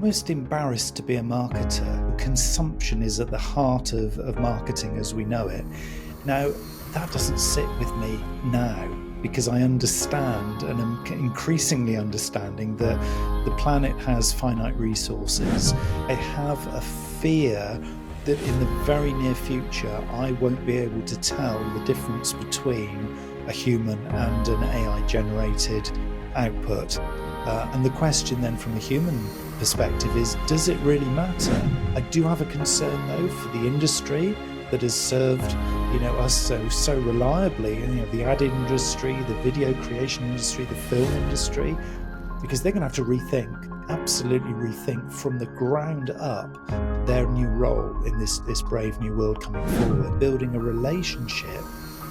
almost embarrassed to be a marketer. Consumption is at the heart of marketing as we know it. Now, that doesn't sit with me now because I understand, and I'm increasingly understanding, that the planet has finite resources. I have a fear that in the very near future, I won't be able to tell the difference between a human and an AI-generated output. And the question then from a human perspective is, does it really matter? I do have a concern though for the industry that has served us so reliably, the ad industry, the video creation industry, the film industry, because they're going to have to absolutely rethink from the ground up their new role in this brave new world coming forward, building a relationship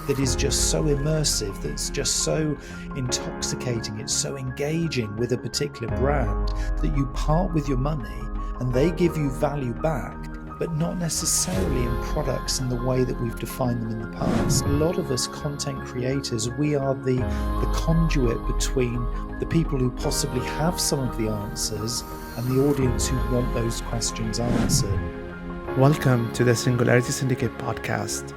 that is just so immersive, that's just so intoxicating, it's so engaging with a particular brand that you part with your money and they give you value back, but not necessarily in products in the way that we've defined them in the past. A lot of us content creators, we are the conduit between the people who possibly have some of the answers and the audience who want those questions answered. Welcome to the Singularity Syndicate podcast,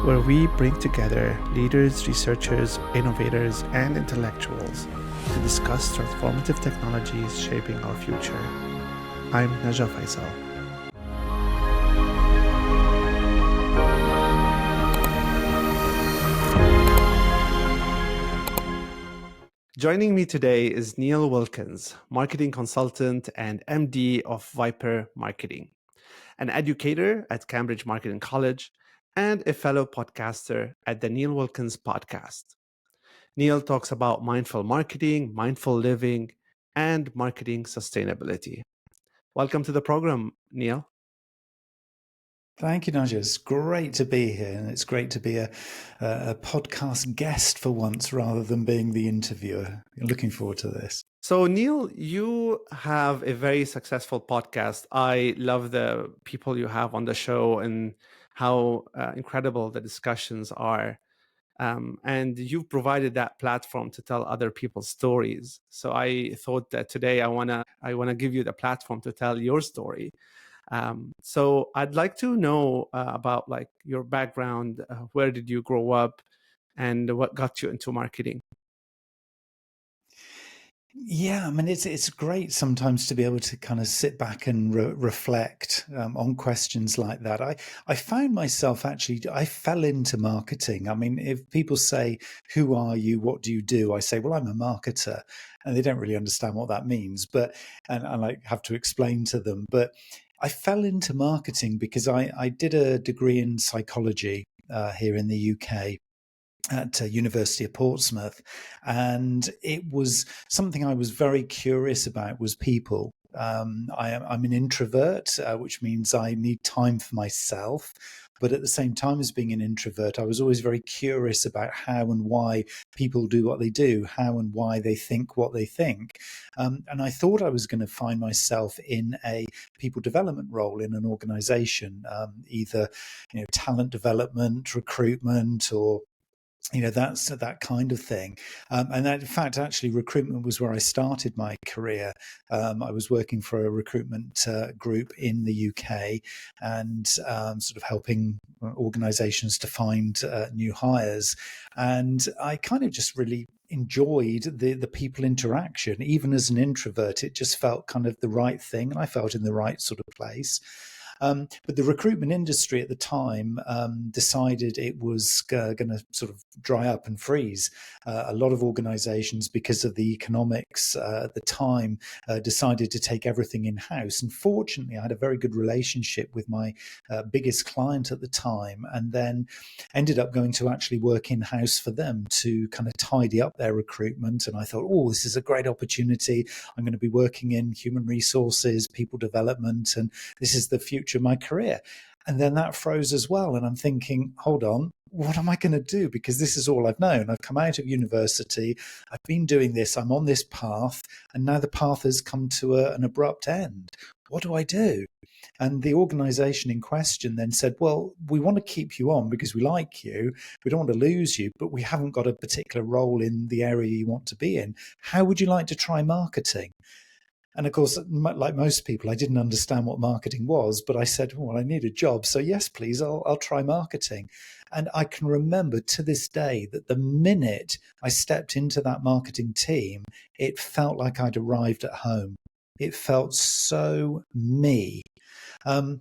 where we bring together leaders, researchers, innovators, and intellectuals to discuss transformative technologies shaping our future. I'm Naja Faisal. Joining me today is Neil Wilkins, marketing consultant and MD of Viper Marketing, an educator at Cambridge Marketing College, and a fellow podcaster at the Neil Wilkins podcast. Neil talks about mindful marketing, mindful living, and marketing sustainability. Welcome to the program, Neil. Thank you, Naja. It's great to be here, and it's great to be a podcast guest for once rather than being the interviewer. Looking forward to this. So, Neil, you have a very successful podcast. I love the people you have on the show and how incredible the discussions are. And you've provided that platform to tell other people's stories. So I thought that today I wanna give you the platform to tell your story. So I'd like to know about your background. Where did you grow up, and what got you into marketing? Yeah, I mean, it's great sometimes to be able to kind of sit back and reflect on questions like that. I found myself I fell into marketing. I mean, if people say, "Who are you? What do you do?" I say, "Well, I'm a marketer," and they don't really understand what that means. And I have to explain to them. But I fell into marketing because I did a degree in psychology here in the UK. At University of Portsmouth, and it was something I was very curious about was people. I'm an introvert, which means I need time for myself. But at the same time as being an introvert, I was always very curious about how and why people do what they do, how and why they think what they think. And I thought I was going to find myself in a people development role in an organization, either talent development, recruitment, or that's that kind of thing. And that, in fact, actually, recruitment was where I started my career. I was working for a recruitment group in the UK and sort of helping organizations to find new hires. And I kind of just really enjoyed the people interaction. Even as an introvert, it just felt kind of the right thing, and I felt in the right sort of place. But the recruitment industry at the time decided it was going to sort of dry up and freeze. A lot of organizations, because of the economics at the time, decided to take everything in-house. And fortunately, I had a very good relationship with my biggest client at the time, and then ended up going to actually work in-house for them to kind of tidy up their recruitment. And I thought, oh, this is a great opportunity. I'm going to be working in human resources, people development, and this is the future of my career. And then that froze as well. And I'm thinking, hold on, what am I going to do? Because this is all I've known. I've come out of university. I've been doing this. I'm on this path. And now the path has come to an abrupt end. What do I do? And the organization in question then said, well, we want to keep you on because we like you. We don't want to lose you, but we haven't got a particular role in the area you want to be in. How would you like to try marketing? And of course, like most people, I didn't understand what marketing was, but I said, well, I need a job. So, yes, please, I'll try marketing. And I can remember to this day that the minute I stepped into that marketing team, it felt like I'd arrived at home. It felt so me. Um,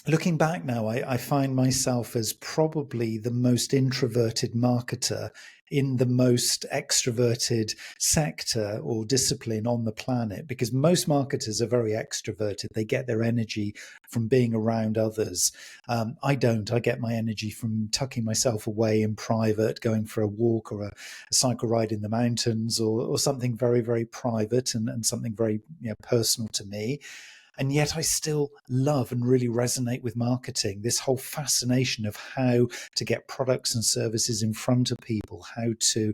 Looking back now, I find myself as probably the most introverted marketer in the most extroverted sector or discipline on the planet, because most marketers are very extroverted. They get their energy from being around others. I don't. I get my energy from tucking myself away in private, going for a walk or a cycle ride in the mountains, or something very, very private and something very personal to me. And yet I still love and really resonate with marketing, this whole fascination of how to get products and services in front of people, how to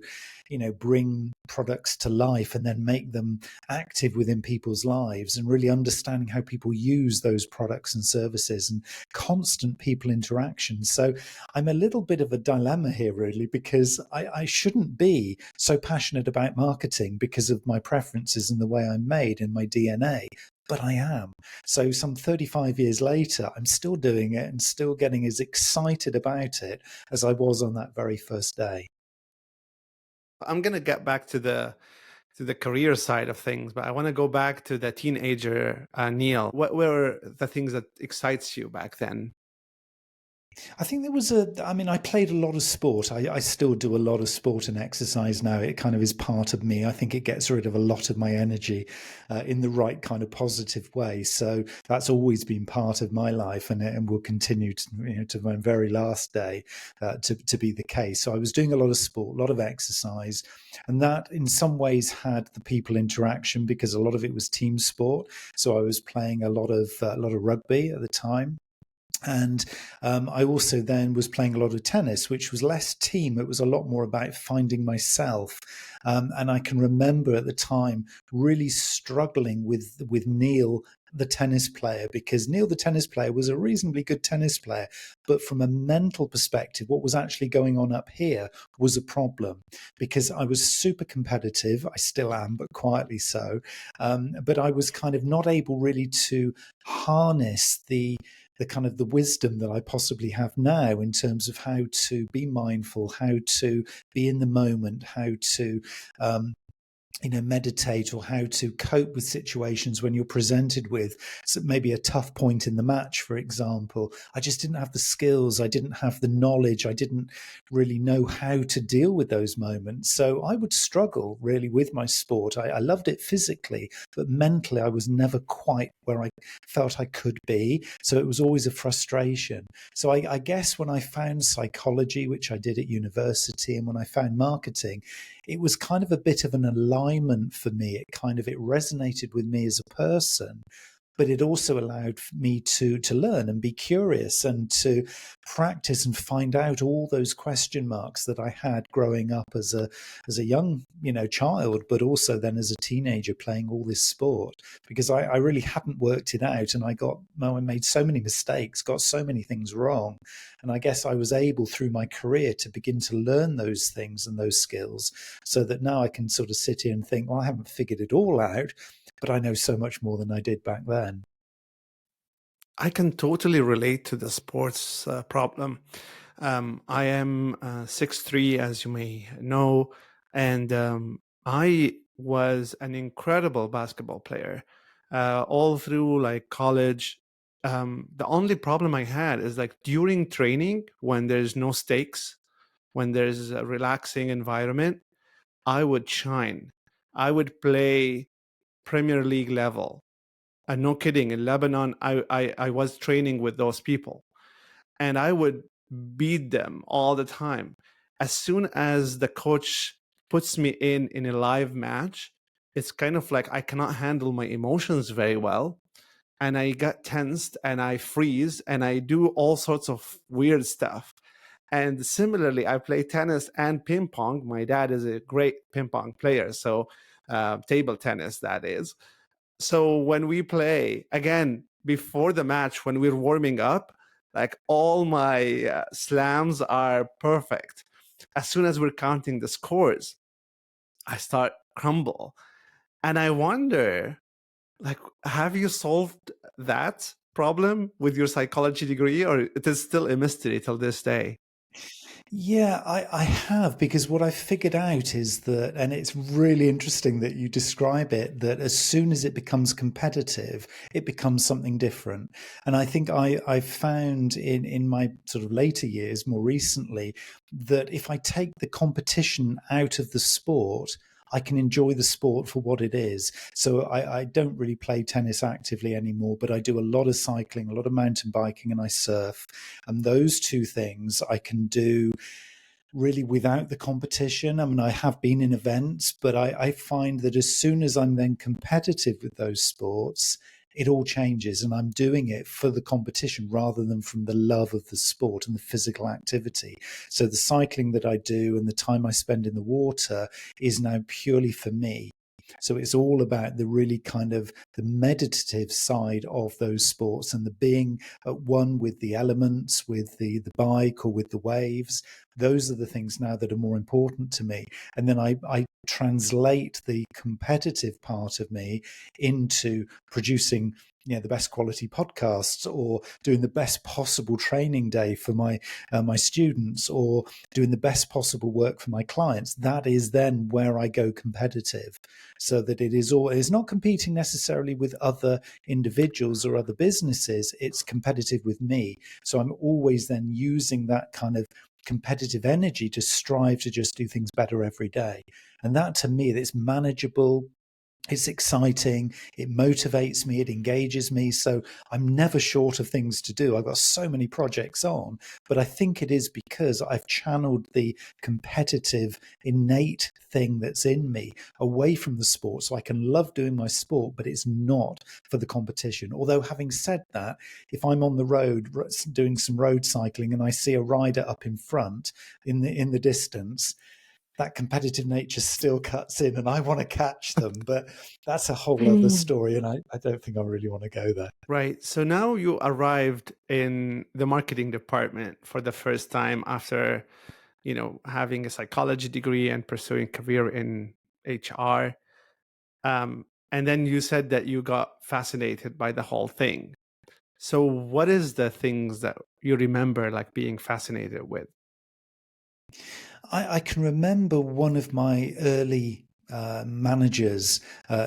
bring products to life and then make them active within people's lives, and really understanding how people use those products and services, and constant people interaction. So I'm a little bit of a dilemma here, really, because I shouldn't be so passionate about marketing because of my preferences and the way I'm made in my DNA, but I am. So some 35 years later, I'm still doing it and still getting as excited about it as I was on that very first day. I'm gonna get back to the career side of things, but I want to go back to the teenager Neil. What were the things that excites you back then? I think there was I mean, I played a lot of sport. I still do a lot of sport and exercise now. It kind of is part of me. I think it gets rid of a lot of my energy in the right kind of positive way. So that's always been part of my life, and will continue to my very last day to be the case. So I was doing a lot of sport, a lot of exercise, and that in some ways had the people interaction because a lot of it was team sport. So I was playing a lot of rugby at the time. And I also then was playing a lot of tennis, which was less team. It was a lot more about finding myself. And I can remember at the time really struggling with Neil, the tennis player, because Neil, the tennis player, was a reasonably good tennis player. But from a mental perspective, what was actually going on up here was a problem, because I was super competitive. I still am, but quietly so. But I was kind of not able really to harness the kind of the wisdom that I possibly have now in terms of how to be mindful, how to be in the moment, how to meditate, or how to cope with situations when you're presented with maybe a tough point in the match, for example. I just didn't have the skills. I didn't have the knowledge. I didn't really know how to deal with those moments. So I would struggle really with my sport. I loved it physically, but mentally I was never quite where I felt I could be. So it was always a frustration. So I guess when I found psychology, which I did at university, and when I found marketing, it was kind of a bit of an alignment for me. It resonated with me as a person, but it also allowed me to learn and be curious and to practice and find out all those question marks that I had growing up as a young child, but also then as a teenager playing all this sport, because I really hadn't worked it out, and I made so many mistakes, got so many things wrong, and I guess I was able through my career to begin to learn those things and those skills, so that now I can sort of sit here and think, well, I haven't figured it all out, but I know so much more than I did back then. I can totally relate to the sports problem. I am 6'3", as you may know, and I was an incredible basketball player all through like college. The only problem I had is like during training, when there's no stakes, when there's a relaxing environment, I would shine. I would play Premier League level. And no kidding, in Lebanon, I was training with those people, and I would beat them all the time. As soon as the coach puts me in a live match, it's kind of like I cannot handle my emotions very well, and I get tensed and I freeze and I do all sorts of weird stuff. And similarly, I play tennis and ping pong. My dad is a great ping pong player, so table tennis, that is. So when we play again before the match, when we're warming up, like all my slams are perfect. As soon as we're counting the scores, I start crumble, and I wonder. Like, have you solved that problem with your psychology degree, or it is still a mystery till this day? Yeah, I have, because what I figured out is that, and it's really interesting that you describe it, that as soon as it becomes competitive, it becomes something different. And I think I found in my sort of later years, more recently, that if I take the competition out of the sport, I can enjoy the sport for what it is. So I don't really play tennis actively anymore, but I do a lot of cycling, a lot of mountain biking, and I surf. And those two things I can do really without the competition. I mean, I have been in events, but I find that as soon as I'm then competitive with those sports, it all changes, and I'm doing it for the competition rather than from the love of the sport and the physical activity. So the cycling that I do and the time I spend in the water is now purely for me. So it's all about the really kind of the meditative side of those sports and the being at one with the elements, with the bike or with the waves. Those are the things now that are more important to me. And then I translate the competitive part of me into producing, the best quality podcasts, or doing the best possible training day for my students, or doing the best possible work for my clients. That is then where I go competitive, so that it's not competing necessarily with other individuals or other businesses. It's competitive with me. So I'm always then using that kind of competitive energy to strive to just do things better every day. And that, to me, it's manageable, it's exciting, it motivates me, it engages me. So I'm never short of things to do. I've got so many projects on, but I think it is because I've channeled the competitive, innate thing that's in me away from the sport. So I can love doing my sport, but it's not for the competition. Although, having said that, if I'm on the road doing some road cycling and I see a rider up in front in the distance, that competitive nature still cuts in and I want to catch them. But that's a whole other story. And I don't think I really want to go there. Right. So now you arrived in the marketing department for the first time after, having a psychology degree and pursuing career in HR. And then you said that you got fascinated by the whole thing. So what is the things that you remember like being fascinated with? I can remember one of my early managers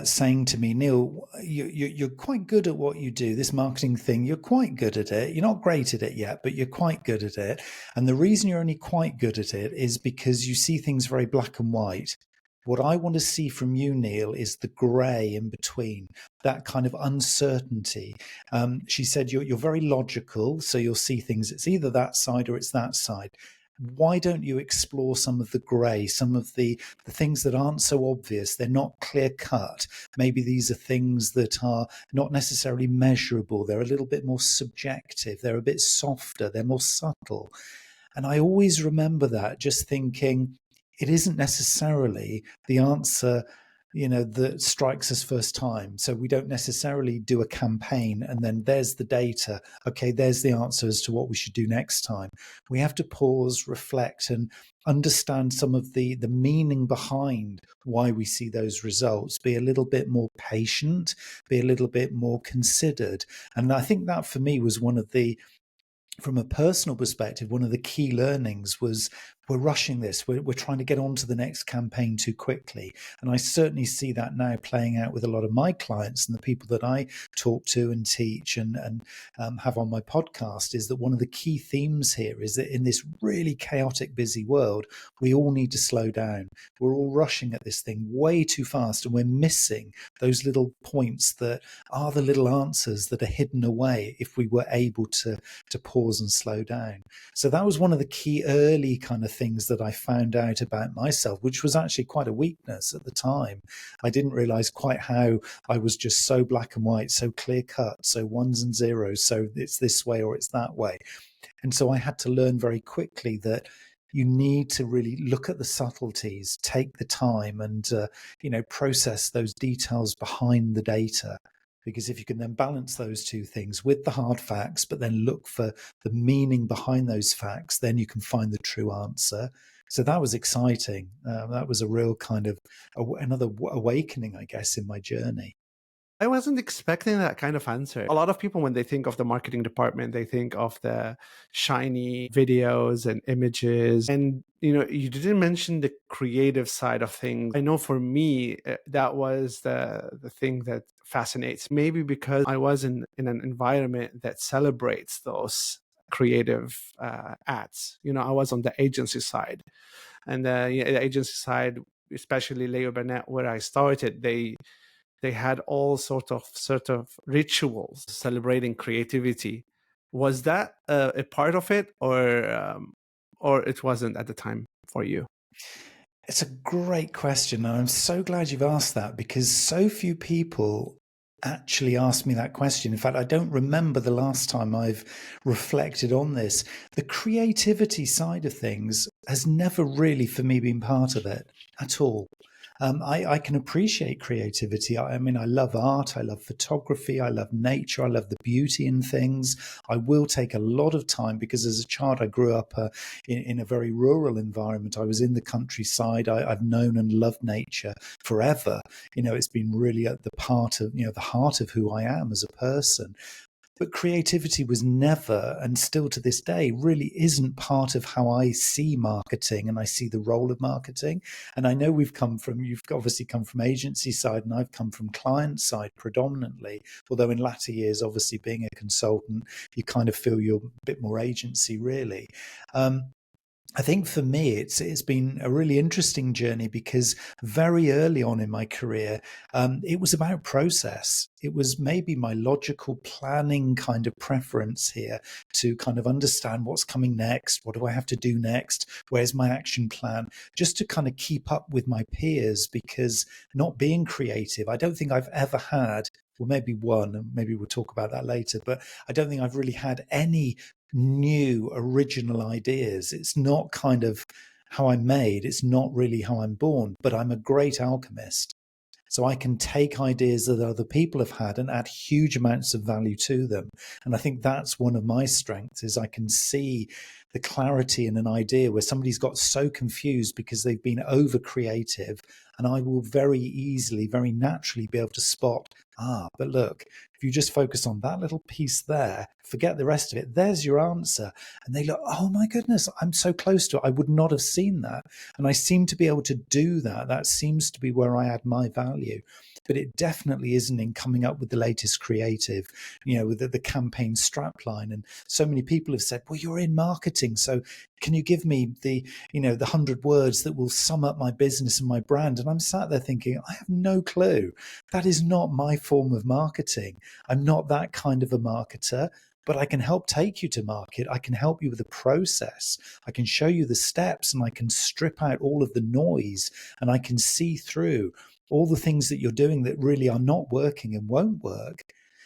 saying to me, Neil, you're quite good at what you do, this marketing thing. You're quite good at it. You're not great at it yet, but you're quite good at it. And the reason you're only quite good at it is because you see things very black and white. What I want to see from you, Neil, is the grey in between, that kind of uncertainty. She said, you're very logical, so you'll see things, it's either that side or it's that side. Why don't you explore some of the grey, some of the things that aren't so obvious? They're not clear cut. Maybe these are things that are not necessarily measurable. They're a little bit more subjective. They're a bit softer. They're more subtle. And I always remember that, just thinking it isn't necessarily the answer, that strikes us first time. So we don't necessarily do a campaign and then there's the data. Okay, there's the answer as to what we should do next time. We have to pause, reflect, and understand some of the meaning behind why we see those results, be a little bit more patient, be a little bit more considered. And I think that for me was one of the, from a personal perspective, one of the key learnings was we're rushing this. We're trying to get on to the next campaign too quickly. And I certainly see that now playing out with a lot of my clients and the people that I talk to and teach and have on my podcast, is that one of the key themes here is that in this really chaotic, busy world, we all need to slow down. We're all rushing at this thing way too fast, and we're missing those little points that are the little answers that are hidden away if we were able to pause and slow down. So that was one of the key early kind of things that I found out about myself, which was actually quite a weakness at the time. I didn't realize quite how I was just so black and white, so clear cut, so ones and zeros, so it's this way or it's that way. And so I had to learn very quickly that you need to really look at the subtleties, take the time, and process those details behind the data. Because if you can then balance those two things with the hard facts, but then look for the meaning behind those facts, then you can find the true answer. So that was exciting. That was a real kind of another awakening, I guess, in my journey. I wasn't expecting that kind of answer. A lot of people, when they think of the marketing department, they think of the shiny videos and images. And, you didn't mention the creative side of things. I know for me, that was the thing that fascinates. Maybe because I was in an environment that celebrates those creative ads. I was on the agency side. And the agency side, especially Leo Burnett, where I started, they had all sort of rituals celebrating creativity. Was that a part of it, or it wasn't at the time for you? It's a great question. And I'm so glad you've asked that because so few people actually ask me that question. In fact, I don't remember the last time I've reflected on this. The creativity side of things has never really, for me, been part of it at all. I can appreciate creativity. I mean, I love art, I love photography, I love nature, I love the beauty in things. I will take a lot of time because as a child, I grew up in a very rural environment. I was in the countryside. I've known and loved nature forever. It's been really at the part of, the heart of who I am as a person. But creativity was never, and still to this day, really isn't part of how I see marketing and I see the role of marketing. And I know you've obviously come from agency side and I've come from client side predominantly. Although in latter years, obviously being a consultant, you kind of feel you're a bit more agency really. I think for me, it's been a really interesting journey because very early on in my career, it was about process. It was maybe my logical planning kind of preference here to kind of understand what's coming next. What do I have to do next? Where's my action plan? Just to kind of keep up with my peers because not being creative, I don't think I've ever had, well, maybe one, and maybe we'll talk about that later, but I don't think I've really had any new original ideas. It's not kind of how I'm made. It's not really how I'm born, but I'm a great alchemist. So I can take ideas that other people have had and add huge amounts of value to them. And I think that's one of my strengths is I can see the clarity in an idea where somebody's got so confused because they've been over creative. And I will very easily, very naturally be able to spot, but look, if you just focus on that little piece there, forget the rest of it, there's your answer. And they look, oh my goodness, I'm so close to it. I would not have seen that. And I seem to be able to do that. That seems to be where I add my value. But it definitely isn't in coming up with the latest creative, with the campaign strapline. And so many people have said, well, you're in marketing. So can you give me the 100 words that will sum up my business and my brand? And I'm sat there thinking, I have no clue. That is not my form of marketing. I'm not that kind of a marketer. But I can help take you to market. I can help you with the process. I can show you the steps and I can strip out all of the noise and I can see through all the things that you're doing that really are not working and won't work.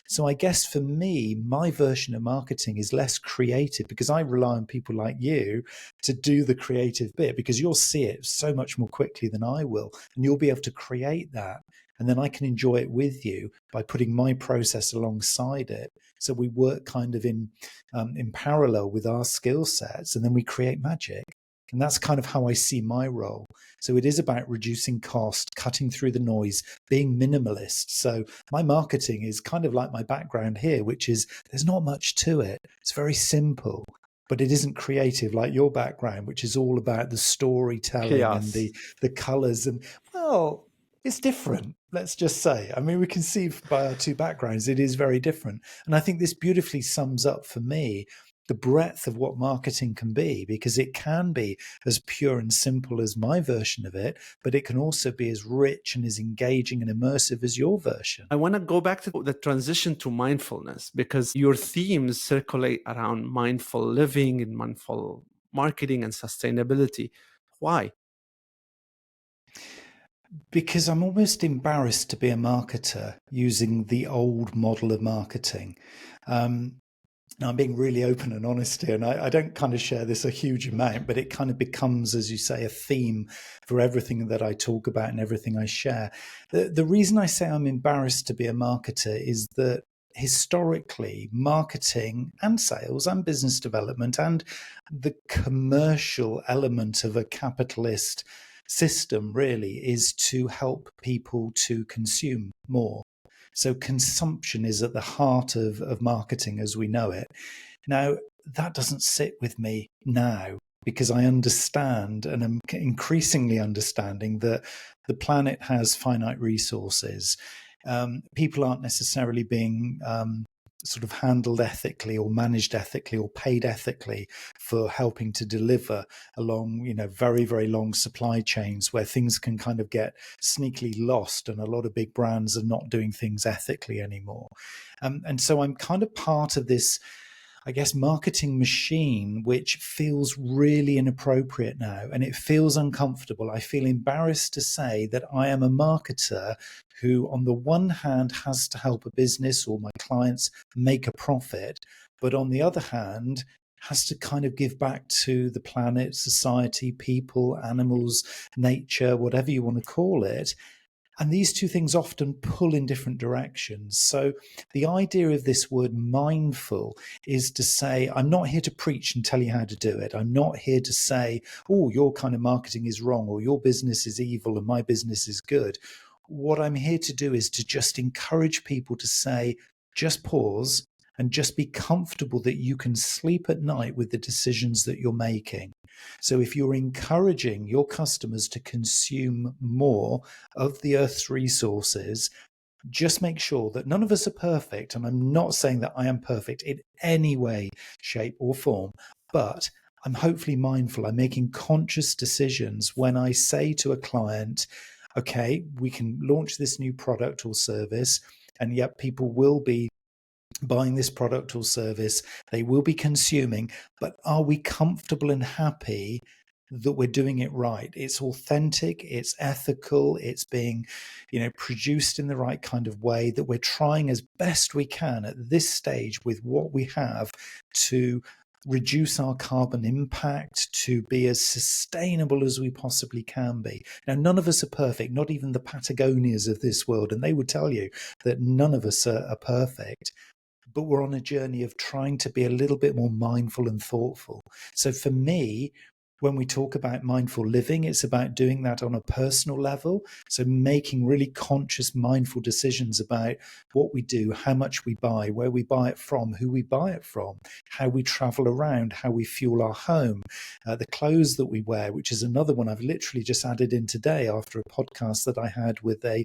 So I guess for me, my version of marketing is less creative because I rely on people like you to do the creative bit because you'll see it so much more quickly than I will. And you'll be able to create that. And then I can enjoy it with you by putting my process alongside it. So we work kind of in parallel with our skill sets, and then we create magic. And that's kind of how I see my role. So it is about reducing cost, cutting through the noise, being minimalist. So my marketing is kind of like my background here, which is there's not much to it. It's very simple, but it isn't creative like your background, which is all about the storytelling and Chaos. the colors. And well, it's different, let's just say. I mean, we can see by our two backgrounds, it is very different. And I think this beautifully sums up for me the breadth of what marketing can be, because it can be as pure and simple as my version of it, but it can also be as rich and as engaging and immersive as your version. I want to go back to the transition to mindfulness because your themes circulate around mindful living and mindful marketing and sustainability. Why? Because I'm almost embarrassed to be a marketer using the old model of marketing. Now, I'm being really open and honest here, and I don't kind of share this a huge amount, but it kind of becomes, as you say, a theme for everything that I talk about and everything I share. The reason I say I'm embarrassed to be a marketer is that historically, marketing and sales and business development and the commercial element of a capitalist system really is to help people to consume more. So consumption is at the heart of marketing as we know it. Now, that doesn't sit with me now because I understand, and I'm increasingly understanding, that the planet has finite resources. People aren't necessarily being sort of handled ethically or managed ethically or paid ethically for helping to deliver along, very, very long supply chains where things can kind of get sneakily lost, and a lot of big brands are not doing things ethically anymore. And so I'm kind of part of this, I guess, marketing machine, which feels really inappropriate now, and it feels uncomfortable. I feel embarrassed to say that I am a marketer who, on the one hand, has to help a business or my clients make a profit, but on the other hand, has to kind of give back to the planet, society, people, animals, nature, whatever you want to call it. And these two things often pull in different directions. So the idea of this word mindful is to say, I'm not here to preach and tell you how to do it. I'm not here to say, oh, your kind of marketing is wrong, or your business is evil and my business is good. What I'm here to do is to just encourage people to say, just pause and just be comfortable that you can sleep at night with the decisions that you're making. So if you're encouraging your customers to consume more of the Earth's resources, just make sure that none of us are perfect. And I'm not saying that I am perfect in any way, shape, or form, but I'm hopefully mindful. I'm making conscious decisions when I say to a client, okay, we can launch this new product or service, and yet people will be buying this product or service, they will be consuming, but are we comfortable and happy that we're doing it right? It's authentic, it's ethical, it's being, produced in the right kind of way, that we're trying as best we can at this stage with what we have to reduce our carbon impact, to be as sustainable as we possibly can be. Now, none of us are perfect, not even the Patagonias of this world, and they would tell you that none of us are perfect, but we're on a journey of trying to be a little bit more mindful and thoughtful. So for me, when we talk about mindful living, it's about doing that on a personal level. So making really conscious, mindful decisions about what we do, how much we buy, where we buy it from, who we buy it from, how we travel around, how we fuel our home, the clothes that we wear, which is another one I've literally just added in today after a podcast that I had with a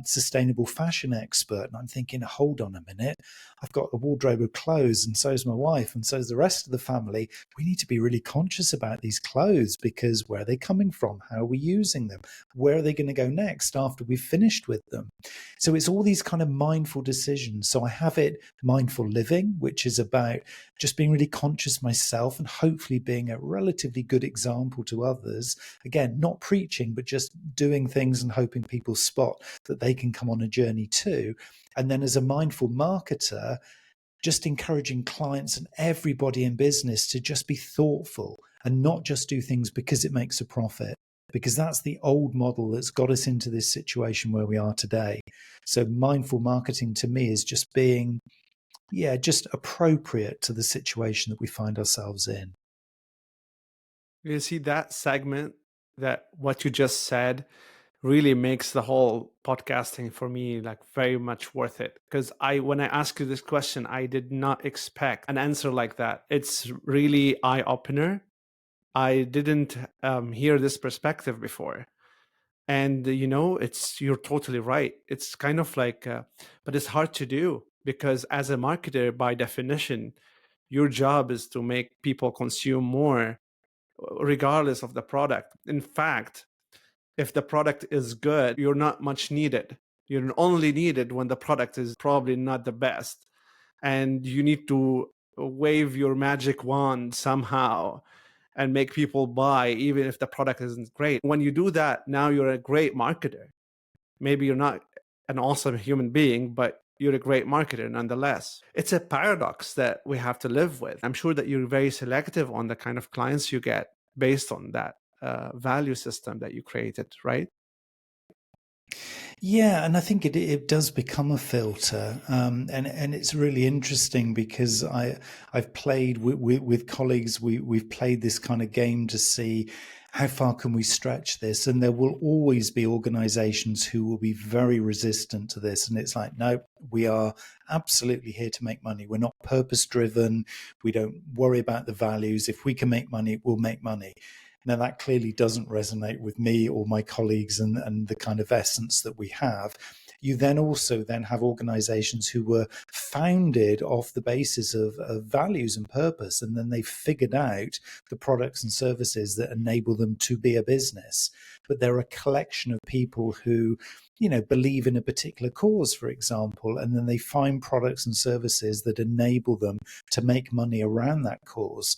sustainable fashion expert. And I'm thinking, hold on a minute, I've got a wardrobe of clothes, and so is my wife, and so is the rest of the family. We need to be really conscious about these clothes, because where are they coming from? How are we using them? Where are they going to go next after we've finished with them? So it's all these kind of mindful decisions. So I have it mindful living, which is about just being really conscious myself and hopefully being a relatively good example to others. Again, not preaching, but just doing things and hoping people spot that they can come on a journey too. And then as a mindful marketer, just encouraging clients and everybody in business to just be thoughtful and not just do things because it makes a profit, because that's the old model that's got us into this situation where we are today. So mindful marketing to me is just being, just appropriate to the situation that we find ourselves in. You see that segment, that what you just said really makes the whole podcasting for me like very much worth it, because when I asked you this question, I did not expect an answer like that. It's really eye-opener. I didn't hear this perspective before. And you're totally right. It's kind of like but it's hard to do, because as a marketer, by definition, your job is to make people consume more regardless of the product. In fact, if the product is good, you're not much needed. You're only needed when the product is probably not the best. And you need to wave your magic wand somehow and make people buy, even if the product isn't great. When you do that, now you're a great marketer. Maybe you're not an awesome human being, but you're a great marketer nonetheless. It's a paradox that we have to live with. I'm sure that you're very selective on the kind of clients you get based on that value system that you created, right? Yeah, and I think it does become a filter, and it's really interesting because I've played with colleagues. We've played this kind of game to see How far can we stretch this? And there will always be organizations who will be very resistant to this. And it's like, no, we are absolutely here to make money. We're not purpose driven. We don't worry about the values. If we can make money, we'll make money. Now, that clearly doesn't resonate with me or my colleagues and the kind of essence that we have. You then also then have organizations who were founded off the basis of values and purpose, and then they figured out the products and services that enable them to be a business. But they're a collection of people who, believe in a particular cause, for example, and then they find products and services that enable them to make money around that cause.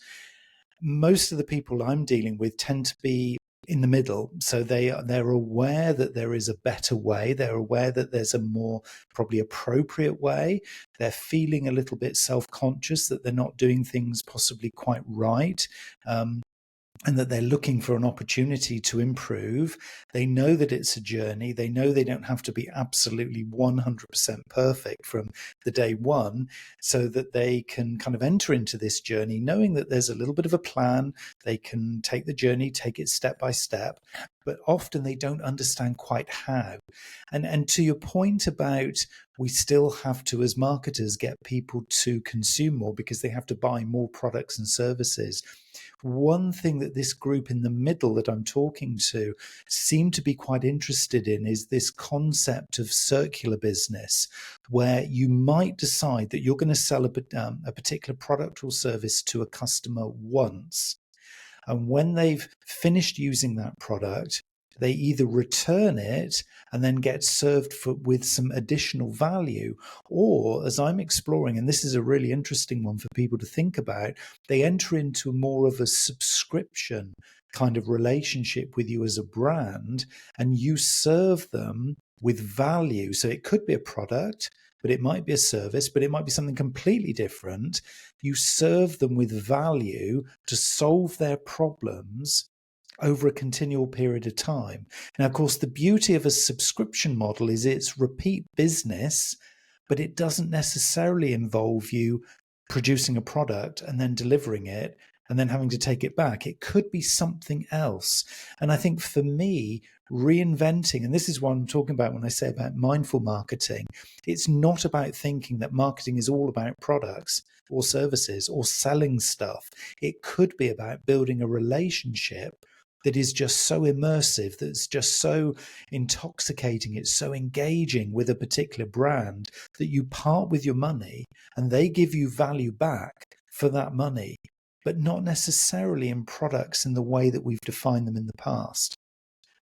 Most of the people I'm dealing with tend to be in the middle. So they're aware that there is a better way. They're aware that there's a more probably appropriate way. They're feeling a little bit self-conscious that they're not doing things possibly quite right. And that they're looking for an opportunity to improve. They know that it's a journey. They know they don't have to be absolutely 100% perfect from the day one, so that they can kind of enter into this journey knowing that there's a little bit of a plan. They can take the journey, take it step by step, but often they don't understand quite how. And to your point about we still have to, as marketers, get people to consume more because they have to buy more products and services. One thing that this group in the middle that I'm talking to seem to be quite interested in is this concept of circular business, where you might decide that you're going to sell a particular product or service to a customer once. And when they've finished using that product, they either return it and then get served with some additional value, or, as I'm exploring, and this is a really interesting one for people to think about, they enter into more of a subscription kind of relationship with you as a brand, and you serve them with value. So it could be a product, but it might be a service, but it might be something completely different. You serve them with value to solve their problems over a continual period of time. Now, of course, the beauty of a subscription model is it's repeat business, but it doesn't necessarily involve you producing a product and then delivering it and then having to take it back. It could be something else. And I think for me, reinventing, and this is what I'm talking about when I say about mindful marketing, it's not about thinking that marketing is all about products or services or selling stuff. It could be about building a relationship that is just so immersive, that's just so intoxicating, it's so engaging with a particular brand that you part with your money and they give you value back for that money, but not necessarily in products in the way that we've defined them in the past.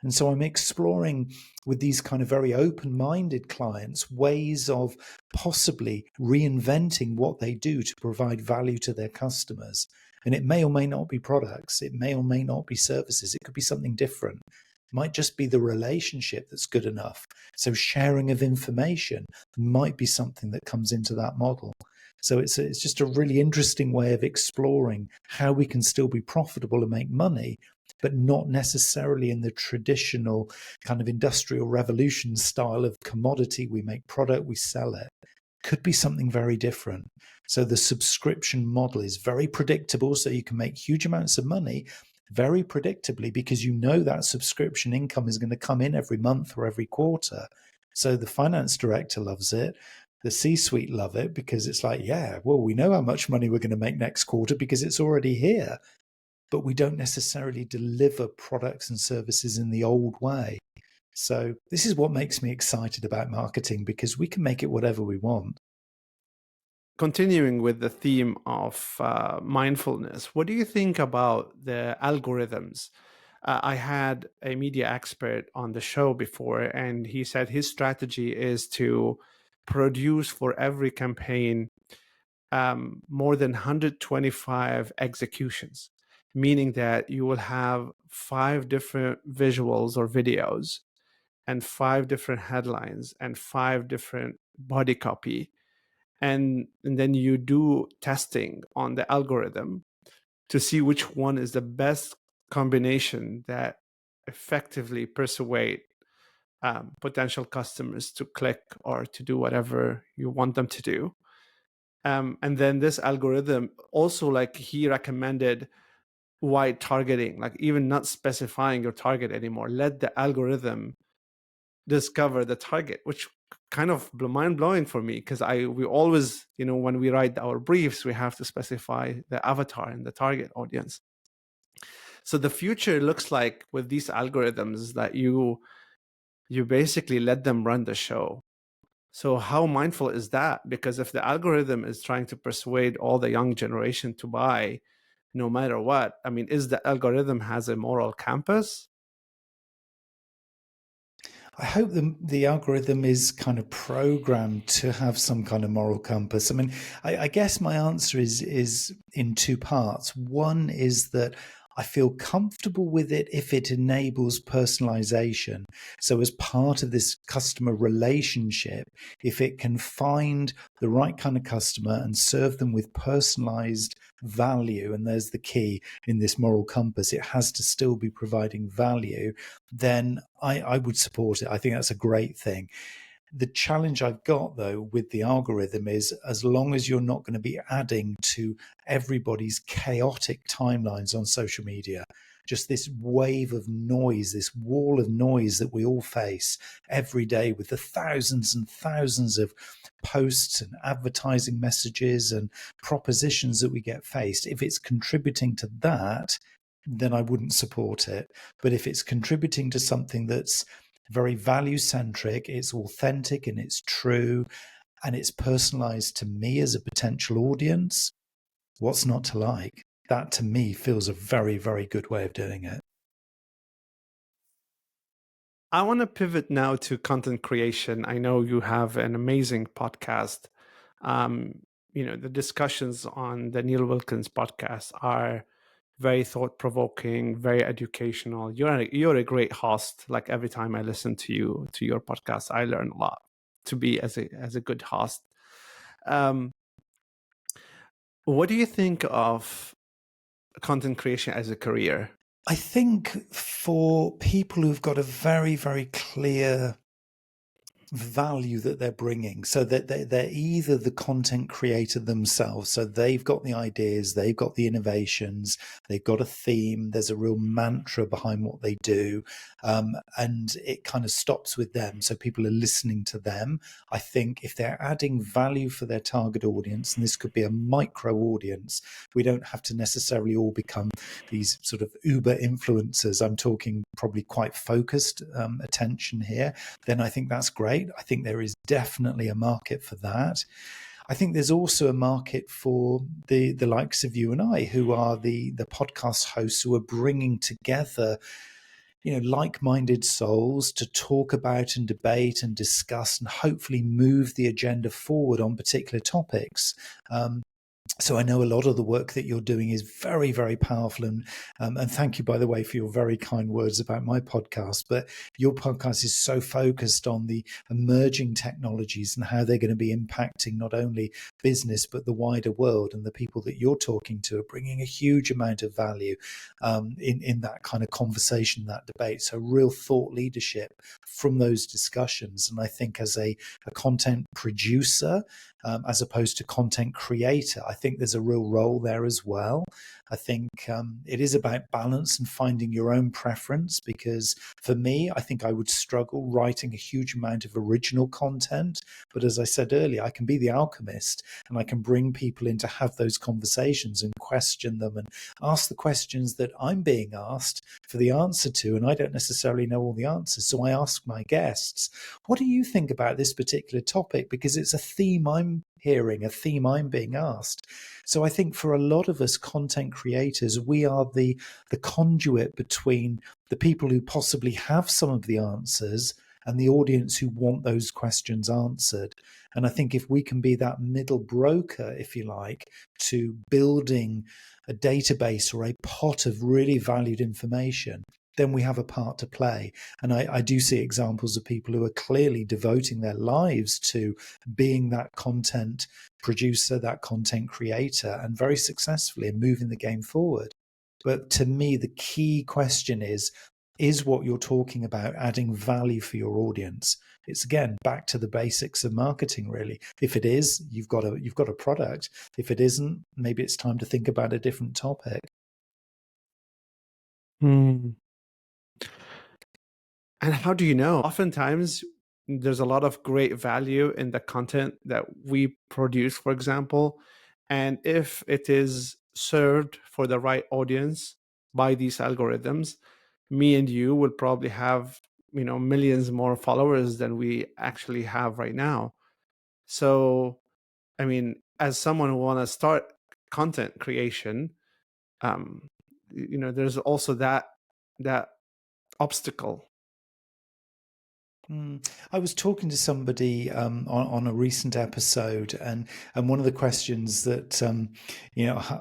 And so I'm exploring with these kind of very open-minded clients ways of possibly reinventing what they do to provide value to their customers. And it may or may not be products. It may or may not be services. It could be something different. It might just be the relationship that's good enough. So sharing of information might be something that comes into that model. So it's just a really interesting way of exploring how we can still be profitable and make money, but not necessarily in the traditional kind of industrial revolution style of commodity. We make product, we sell it. Could be something very different. So the subscription model is very predictable, so you can make huge amounts of money very predictably because you know that subscription income is going to come in every month or every quarter. So the finance director loves it. The C-suite love it because it's like, yeah, well, we know how much money we're going to make next quarter because it's already here. But we don't necessarily deliver products and services in the old way. So this is what makes me excited about marketing, because we can make it whatever we want. Continuing with the theme of mindfulness, what do you think about the algorithms? I had a media expert on the show before, and he said his strategy is to produce for every campaign more than 125 executions, meaning that you will have 5 different visuals or videos and 5 different headlines and 5 different body copy. And then you do testing on the algorithm to see which one is the best combination that effectively persuade potential customers to click or to do whatever you want them to do. And then this algorithm also, like, he recommended wide targeting, like even not specifying your target anymore. Let the algorithm discover the target, which kind of mind blowing for me, because we always, when we write our briefs, we have to specify the avatar and the target audience. So the future looks like with these algorithms that you basically let them run the show. So how mindful is that? Because if the algorithm is trying to persuade all the young generation to buy no matter what, I mean, is the algorithm has a moral compass? I hope the algorithm is kind of programmed to have some kind of moral compass. I mean, I guess my answer is in two parts. One is that I feel comfortable with it if it enables personalization. So, as part of this customer relationship, if it can find the right kind of customer and serve them with personalized value, and there's the key in this moral compass, it has to still be providing value, then I would support it. I think that's a great thing. The challenge I've got, though, with the algorithm is as long as you're not going to be adding to everybody's chaotic timelines on social media, just this wave of noise, this wall of noise that we all face every day with the thousands and thousands of posts and advertising messages and propositions that we get faced, if it's contributing to that, then I wouldn't support it. But if it's contributing to something that's very value centric, it's authentic and it's true, and it's personalized to me as a potential audience, what's not to like? That to me feels a very, very good way of doing it. I want to pivot now to content creation. I know you have an amazing podcast. The discussions on the Neil Wilkins podcast are very thought-provoking, very educational. You're a great host. Like every time I listen to your podcast, I learn a lot to be as a good host. What do you think of content creation as a career? I think for people who've got a very, very clear value that they're bringing, so that they're either the content creator themselves, so they've got the ideas, they've got the innovations, they've got a theme, there's a real mantra behind what they do, and it kind of stops with them, so people are listening to them. I think if they're adding value for their target audience, and this could be a micro audience, we don't have to necessarily all become these sort of uber influencers. I'm talking probably quite focused attention here. Then I think that's great. I think there is definitely a market for that. I think there's also a market for the likes of you and I, who are the podcast hosts who are bringing together like-minded souls to talk about and debate and discuss and hopefully move the agenda forward on particular topics. So I know a lot of the work that you're doing is very, very powerful. And thank you, by the way, for your very kind words about my podcast. But your podcast is so focused on the emerging technologies and how they're going to be impacting not only business, but the wider world. And the people that you're talking to are bringing a huge amount of value in that kind of conversation, that debate. So real thought leadership from those discussions. And I think as a content producer, as opposed to content creator, I think there's a real role there as well. I think it is about balance and finding your own preference, because for me, I think I would struggle writing a huge amount of original content. But as I said earlier, I can be the alchemist and I can bring people in to have those conversations and question them and ask the questions that I'm being asked for the answer to. And I don't necessarily know all the answers. So I ask my guests, what do you think about this particular topic? Because it's a theme I'm hearing, a theme I'm being asked. So I think for a lot of us content creators, we are the conduit between the people who possibly have some of the answers and the audience who want those questions answered. And I think if we can be that middle broker, if you like, to building a database or a pot of really valued information, then we have a part to play. And I do see examples of people who are clearly devoting their lives to being that content producer, that content creator, and very successfully in moving the game forward. But to me, the key question is what you're talking about adding value for your audience? It's again back to the basics of marketing, really. If it is, you've got a product. If it isn't, maybe it's time to think about a different topic. Hmm. And how do you know? Oftentimes, there's a lot of great value in the content that we produce, for example. And if it is served for the right audience by these algorithms, me and you will probably have, millions more followers than we actually have right now. So, I mean, as someone who want to start content creation, um, there's also that obstacle. I was talking to somebody on a recent episode, and one of the questions that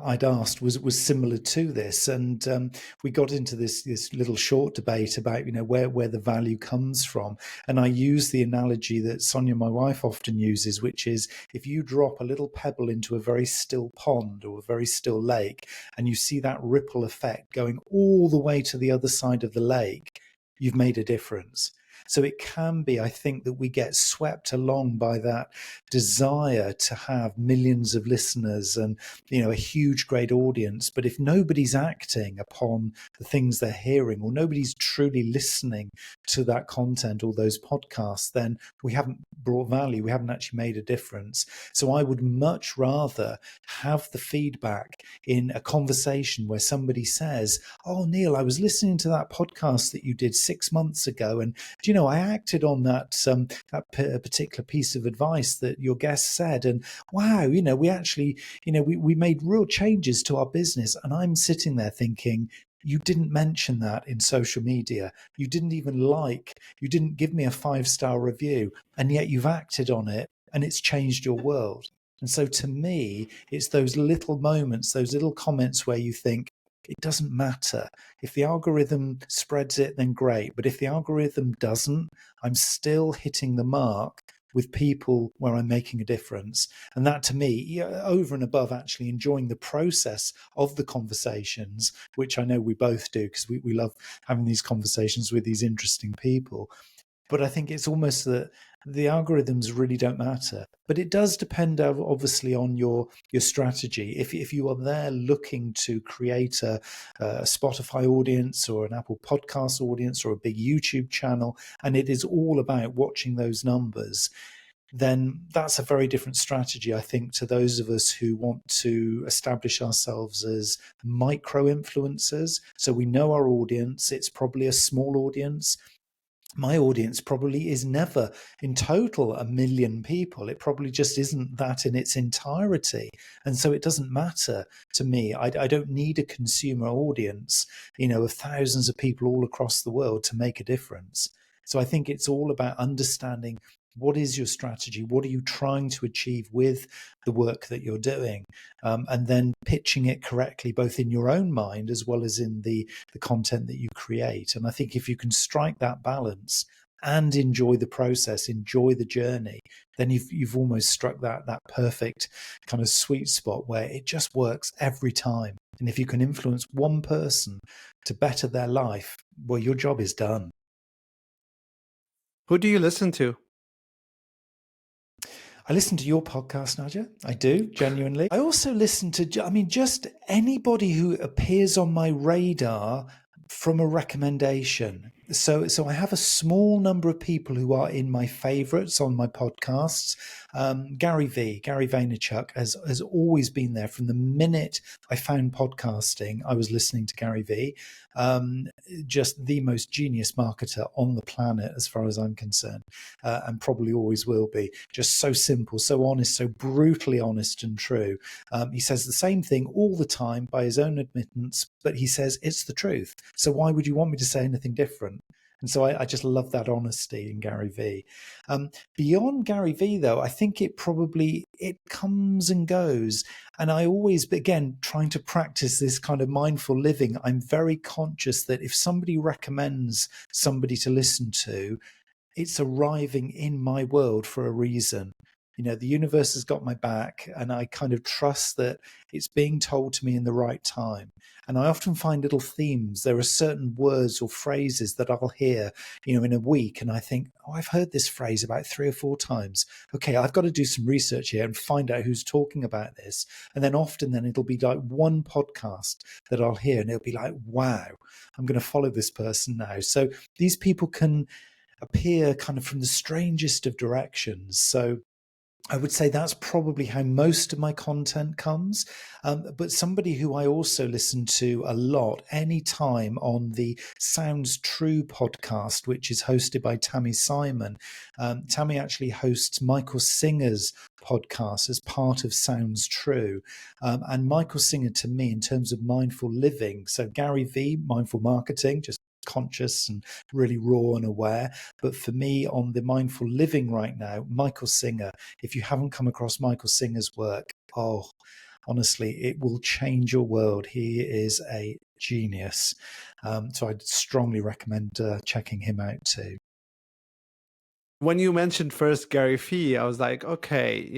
I'd asked was similar to this, and we got into this little short debate about where the value comes from, and I used the analogy that Sonia, my wife, often uses, which is if you drop a little pebble into a very still pond or a very still lake, and you see that ripple effect going all the way to the other side of the lake, you've made a difference. So it can be, I think, that we get swept along by that desire to have millions of listeners and, a huge, great audience. But if nobody's acting upon the things they're hearing, or nobody's truly listening to that content or those podcasts, then we haven't brought value. We haven't actually made a difference. So I would much rather have the feedback in a conversation where somebody says, "Oh, Neil, I was listening to that podcast that you did 6 months ago, and do you know, I acted on that particular piece of advice that your guest said, and wow, we actually, we made real changes to our business." And I'm sitting there thinking, you didn't mention that in social media. You didn't even you didn't give me a 5-star review, and yet you've acted on it and it's changed your world. And so to me, it's those little moments, those little comments where you think, it doesn't matter. If the algorithm spreads it, then great. But if the algorithm doesn't, I'm still hitting the mark with people where I'm making a difference. And that to me, over and above actually enjoying the process of the conversations, which I know we both do because we love having these conversations with these interesting people. But I think it's almost that the algorithms really don't matter. But it does depend, obviously, on your strategy. If you are there looking to create a Spotify audience or an Apple Podcast audience or a big YouTube channel, and it is all about watching those numbers, then that's a very different strategy, I think, to those of us who want to establish ourselves as micro influencers. So we know our audience, it's probably a small audience. My audience probably is never in total 1 million people. It probably just isn't that in its entirety. And so it doesn't matter to me. I don't need a consumer audience, of thousands of people all across the world to make a difference. So I think it's all about understanding, what is your strategy? What are you trying to achieve with the work that you're doing? And then pitching it correctly, both in your own mind as well as in the content that you create. And I think if you can strike that balance and enjoy the process, enjoy the journey, then you've almost struck that perfect kind of sweet spot where it just works every time. And if you can influence one person to better their life, well, your job is done. Who do you listen to? I listen to your podcast, Nadia. I do, genuinely. I also listen to, just anybody who appears on my radar from a recommendation. So I have a small number of people who are in my favorites on my podcasts. Gary Vaynerchuk has always been there from the minute I found podcasting. I was listening to Gary V. Just the most genius marketer on the planet, as far as I'm concerned, and probably always will be. Just so simple, so honest, so brutally honest and true. He says the same thing all the time by his own admittance, but he says it's the truth. So why would you want me to say anything different? And so I just love that honesty in Gary V. Beyond Gary V, though, I think it comes and goes. And I always, again, trying to practice this kind of mindful living, I'm very conscious that if somebody recommends somebody to listen to, it's arriving in my world for a reason. The universe has got my back, and I kind of trust that it's being told to me in the right time. And I often find little themes. There are certain words or phrases that I'll hear, in a week, and I think, oh, I've heard this phrase about 3 or 4 times. Okay, I've got to do some research here and find out who's talking about this. And then often it'll be like one podcast that I'll hear, and it'll be like, wow, I'm going to follow this person now. So these people can appear kind of from the strangest of directions. So I would say that's probably how most of my content comes. But somebody who I also listen to a lot anytime on the Sounds True podcast, which is hosted by Tammy Simon. Tammy actually hosts Michael Singer's podcast as part of Sounds True. And Michael Singer, to me, in terms of mindful living, so Gary V, mindful marketing, just conscious and really raw and aware. But for me, on the mindful living right now, Michael Singer, if you haven't come across Michael Singer's work, oh, honestly, it will change your world. He is a genius. So I'd strongly recommend checking him out too. When you mentioned first Gary Vee, I was like, okay,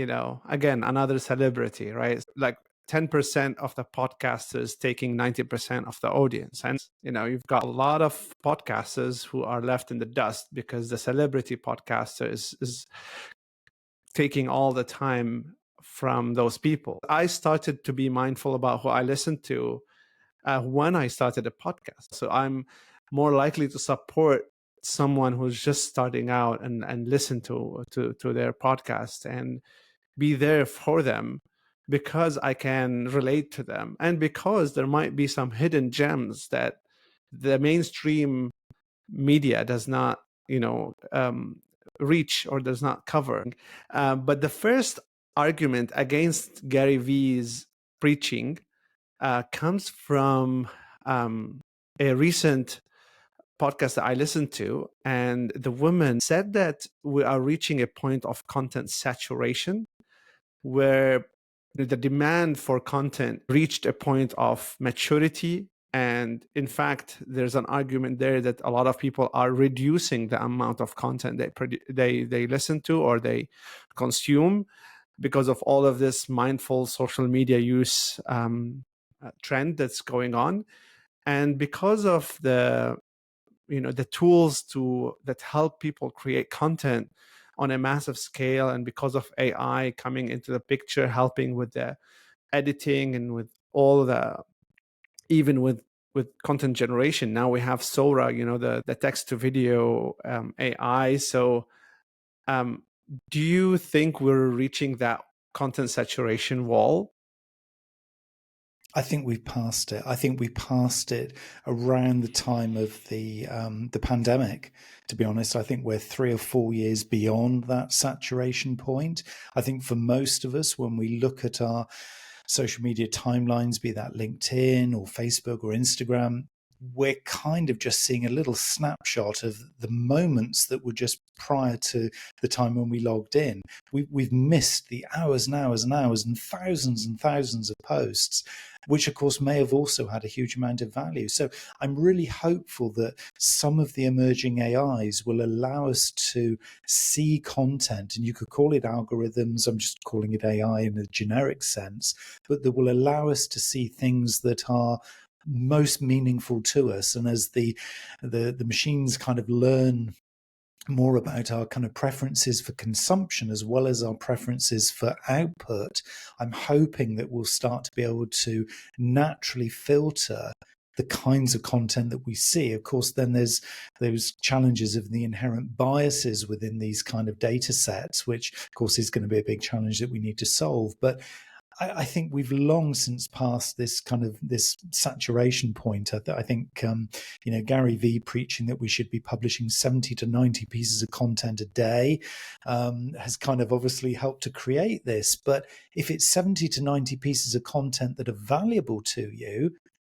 again, another celebrity, right? Like 10% of the podcasters taking 90% of the audience. And, you've got a lot of podcasters who are left in the dust because the celebrity podcaster is taking all the time from those people. I started to be mindful about who I listened to when I started a podcast. So I'm more likely to support someone who's just starting out and listen to their podcast and be there for them because I can relate to them, and because there might be some hidden gems that the mainstream media does not reach or does not cover. But the first argument against Gary Vee's preaching comes from a recent podcast that I listened to, and the woman said that we are reaching a point of content saturation where the demand for content reached a point of maturity. And in fact, there's an argument there that a lot of people are reducing the amount of content they listen to or they consume because of all of this mindful social media use trend that's going on. And because of the tools that help people create content on a massive scale, and because of AI coming into the picture, helping with the editing and with all the, even with content generation. Now we have Sora, the text to video AI. So do you think we're reaching that content saturation wall? I think we've passed it. I think we passed it around the time of the pandemic. To be honest, I think we're 3 or 4 years beyond that saturation point. I think for most of us, when we look at our social media timelines, be that LinkedIn or Facebook or Instagram, we're kind of just seeing a little snapshot of the moments that were just prior to the time when we logged in. We've missed the hours and hours and hours and thousands of posts, which of course may have also had a huge amount of value. So I'm really hopeful that some of the emerging AIs will allow us to see content, and you could call it algorithms, I'm just calling it AI in a generic sense, but that will allow us to see things that are most meaningful to us. And as the machines kind of learn more about our kind of preferences for consumption as well as our preferences for output, I'm hoping that we'll start to be able to naturally filter the kinds of content that we see. Of course, then there's those challenges of the inherent biases within these kind of data sets, which of course is going to be a big challenge that we need to solve. But I think we've long since passed this saturation point. I think Gary Vee preaching that we should be publishing 70 to 90 pieces of content a day has kind of obviously helped to create this. But if it's 70 to 90 pieces of content that are valuable to you,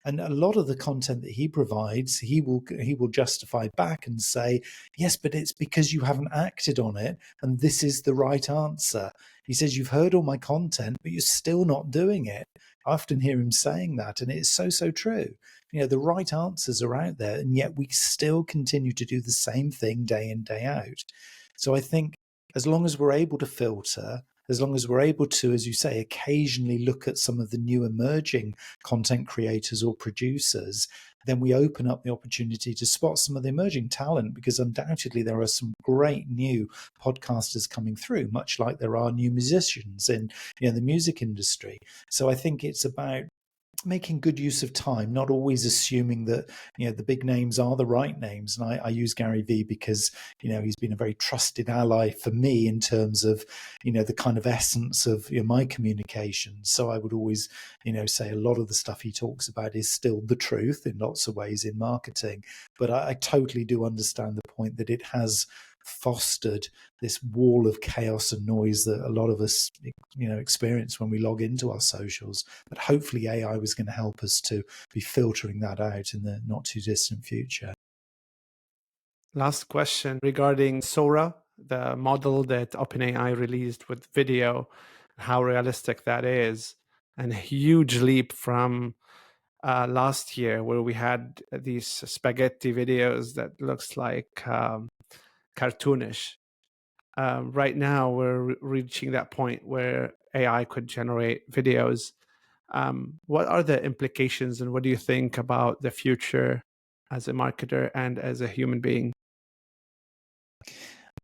and a lot of the content that he provides, he will justify back and say, yes, but it's because you haven't acted on it, and this is the right answer. He says, you've heard all my content, but you're still not doing it. I often hear him saying that, and it's so true. The right answers are out there, and yet we still continue to do the same thing day in, day out. So I think as long as we're able to filter, as long as we're able to, as you say, occasionally look at some of the new emerging content creators or producers, then we open up the opportunity to spot some of the emerging talent, because undoubtedly there are some great new podcasters coming through, much like there are new musicians in the music industry. So I think it's about making good use of time, not always assuming that the big names are the right names. And I use Gary Vee because he's been a very trusted ally for me in terms of the kind of essence of my communication. So I would always say a lot of the stuff he talks about is still the truth in lots of ways in marketing. But I totally do understand the point that it has fostered this wall of chaos and noise that a lot of us experience when we log into our socials. But hopefully AI was going to help us to be filtering that out in the not too distant future. Last question regarding Sora, the model that OpenAI released with video, how realistic that is, and a huge leap from last year where we had these spaghetti videos that looks like cartoonish. Right now, we're reaching that point where AI could generate videos. What are the implications, and what do you think about the future as a marketer and as a human being?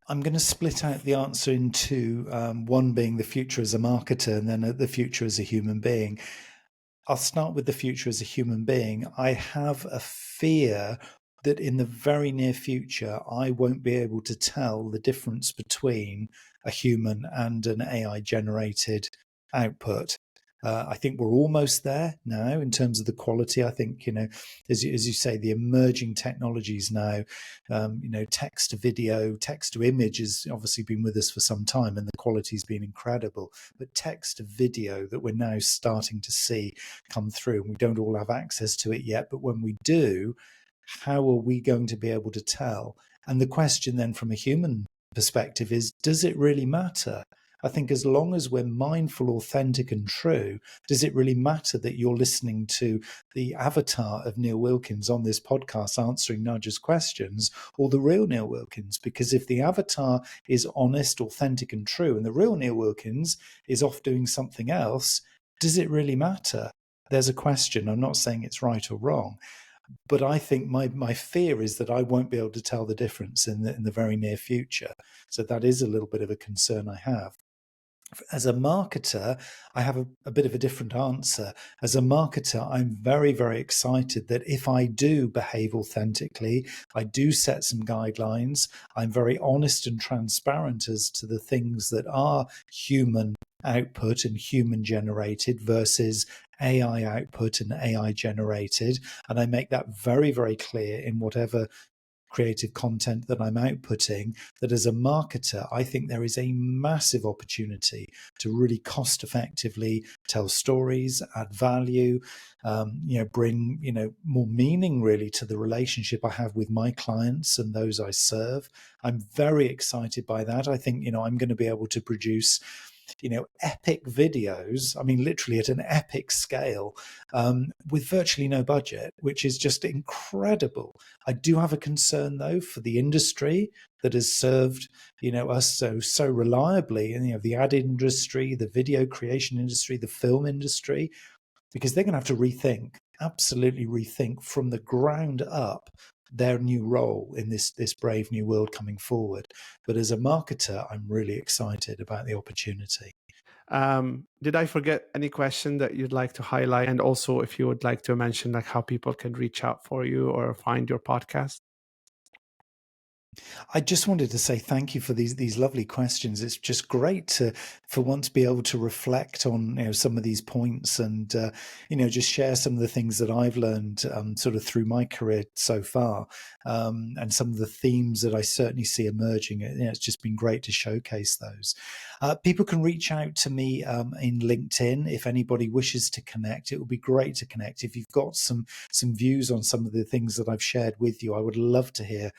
I'm going to split out the answer in two, one being the future as a marketer and then the future as a human being. I'll start with the future as a human being. I have a fear that in the very near future, I won't be able to tell the difference between a human and an AI generated output. I think we're almost there now in terms of the quality. I think, as you say, the emerging technologies now, text to video, text to image has obviously been with us for some time and the quality's been incredible. But text to video that we're now starting to see come through, and we don't all have access to it yet, but when we do, how are we going to be able to tell? And the question then from a human perspective is, does it really matter? I think as long as we're mindful, authentic, and true, does it really matter that you're listening to the avatar of Neil Wilkins on this podcast answering Nudge's questions, or the real Neil Wilkins? Because if the avatar is honest, authentic, and true, and the real Neil Wilkins is off doing something else, does it really matter? There's a question. I'm not saying it's right or wrong. But I think my fear is that I won't be able to tell the difference in the very near future. So that is a little bit of a concern I have. As a marketer, I have a bit of a different answer. As a marketer, I'm very, very excited that if I do behave authentically, I do set some guidelines, I'm very honest and transparent as to the things that are human output and human generated versus AI output and AI generated. And I make that very, very clear in whatever creative content that I'm outputting, that as a marketer, I think there is a massive opportunity to really cost effectively tell stories, add value, bring, more meaning really to the relationship I have with my clients and those I serve. I'm very excited by that. I think, I'm going to be able to produce epic videos, I mean, literally at an epic scale, with virtually no budget, which is just incredible. I do have a concern, though, for the industry that has served, us so reliably, and, the ad industry, the video creation industry, the film industry, because they're going to have to absolutely rethink from the ground up their new role in this brave new world coming forward. But as a marketer, I'm really excited about the opportunity. Did I forget any question that you'd like to highlight? And also, if you would like to mention like how people can reach out for you or find your podcast? I just wanted to say thank you for these lovely questions. It's just great to, for once, be able to reflect on some of these points and just share some of the things that I've learned sort of through my career so far, and some of the themes that I certainly see emerging. It's just been great to showcase those. People can reach out to me in LinkedIn if anybody wishes to connect. It would be great to connect. If you've got some views on some of the things that I've shared with you, I would love to hear.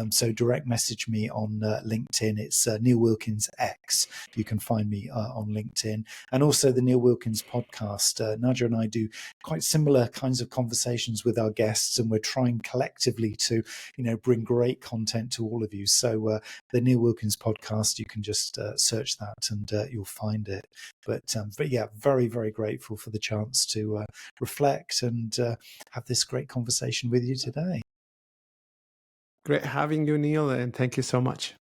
So direct message me on LinkedIn. It's Neil Wilkins X. You can find me on LinkedIn, and also the Neil Wilkins podcast. Nadia and I do quite similar kinds of conversations with our guests, and we're trying collectively to, bring great content to all of you. So the Neil Wilkins podcast, you can just search that and you'll find it. But yeah, very, very grateful for the chance to reflect and have this great conversation with you today. Great having you, Neil, and thank you so much.